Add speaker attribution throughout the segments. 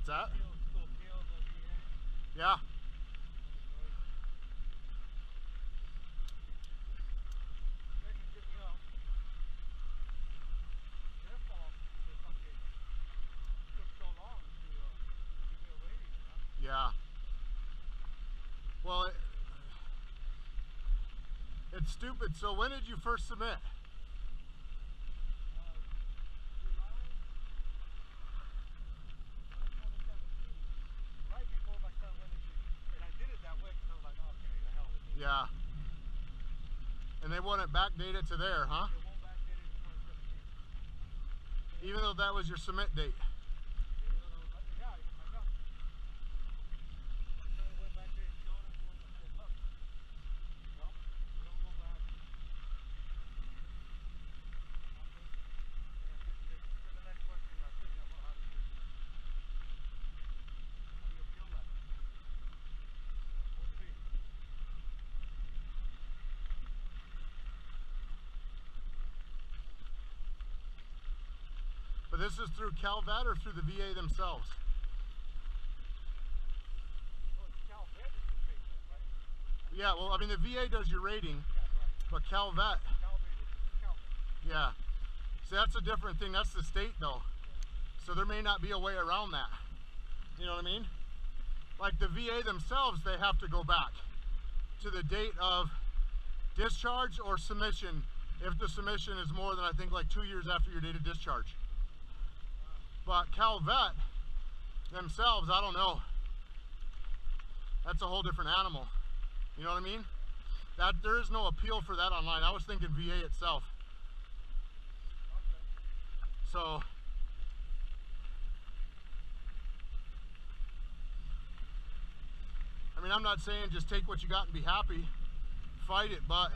Speaker 1: What's that? Yeah. Yeah. Well, it's stupid. So when did you first submit?
Speaker 2: Right before my son went into, and I did it that way because I was like, okay, the hell with it.
Speaker 1: Yeah. And they wouldn't backdate it to there, huh?
Speaker 2: It won't backdate it to 2017.
Speaker 1: Even though that was your submit date.
Speaker 2: Yeah, even my God. So I went back there and showed him, and I said, look, no, we don't go back. For the next question, I said, yeah, well, how do you appeal that? We'll see.
Speaker 1: But this is through CalVet or through the VA themselves?
Speaker 2: Oh, it's CalVet is the fake one, right?
Speaker 1: Yeah, well, I mean, the VA does your rating,
Speaker 2: Yeah, right.
Speaker 1: but CalVet,
Speaker 2: CalVet is CalVet.
Speaker 1: yeah. See, that's a different thing. That's the state, though. So there may not be a way around that. You know what I mean? Like the VA themselves, they have to go back to the date of discharge or submission if the submission is more than, I think, like 2 years after your date of discharge. But CalVet themselves, I don't know. That's a whole different animal. You know what I mean? That there is no appeal for that online. I was thinking VA itself. So I mean, I'm not saying just take what you got and be happy, fight it, but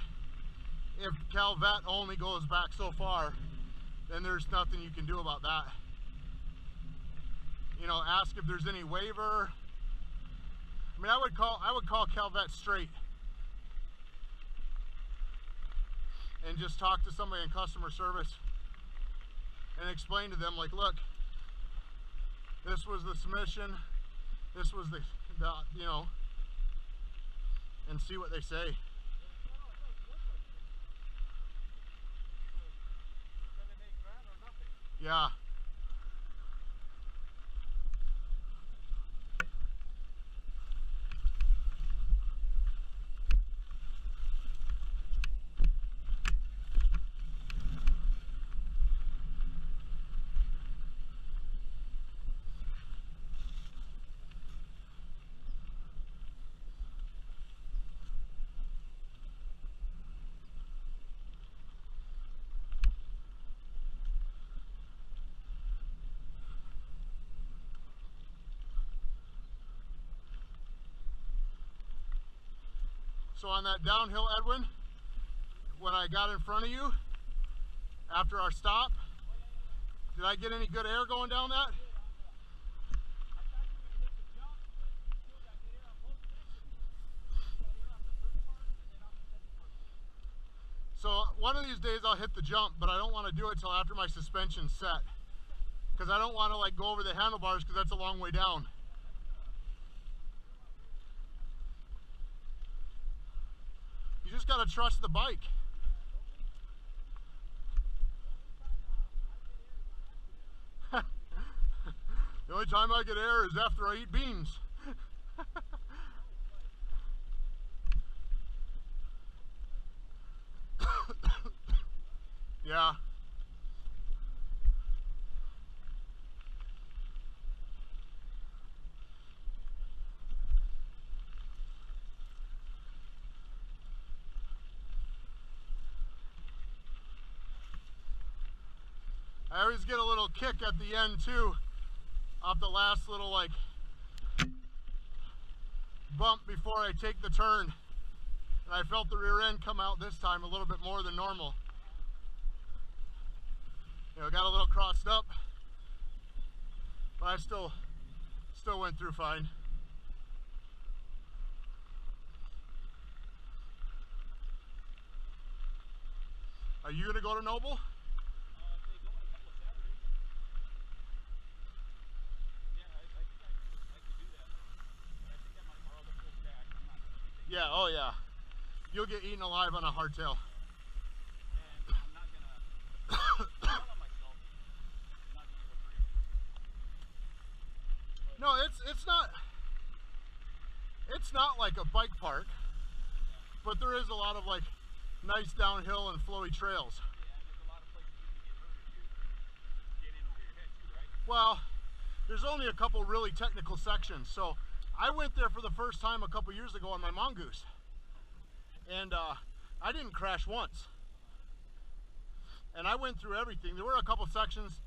Speaker 1: if CalVet only goes back so far, then there's nothing you can do about that. You know, ask if there's any waiver. I mean, I would call CalVet straight and just talk to somebody in customer service and explain to them, like, look, this was the submission, this was the you know, and see what they say. Yeah. So on that downhill, Edwin, when I got in front of you after our stop, did I get any good air going down that? So one of these days I'll hit the jump, but I don't want to do it till after my suspension's set, because I don't want to like go over the handlebars, because that's a long way down. You just got to trust the bike. The only time I get air is after I eat beans. Yeah. I always get a little kick at the end too, off the last little like bump before I take the turn. And I felt the rear end come out this time a little bit more than normal. You know, got a little crossed up, but I still went through fine. Are you gonna go to Noble? Oh yeah. You'll get eaten alive on a hardtail.
Speaker 2: And I'm not gonna tell myself I'm not gonna go crazy.
Speaker 1: No, it's not like a bike park, but there is a lot of like nice downhill and flowy trails.
Speaker 2: Yeah, and there's a lot of places you can get hurt if you get in over your head too, right?
Speaker 1: Well, there's only a couple really technical sections. So I went there for the first time a couple years ago on my mongoose, and I didn't crash once. And I went through everything. There were a couple sections,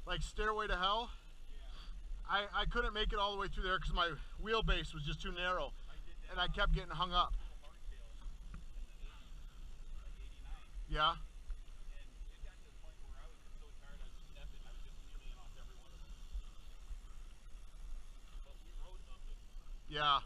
Speaker 1: like Stairway to Hell. I couldn't make it all the way through there because my wheelbase was just too narrow, and I kept getting hung up. Yeah.
Speaker 2: And it got to the point where I was just so tired, I was just stepping. I was just wheeling off every one of them. But we rode something.
Speaker 1: Yeah.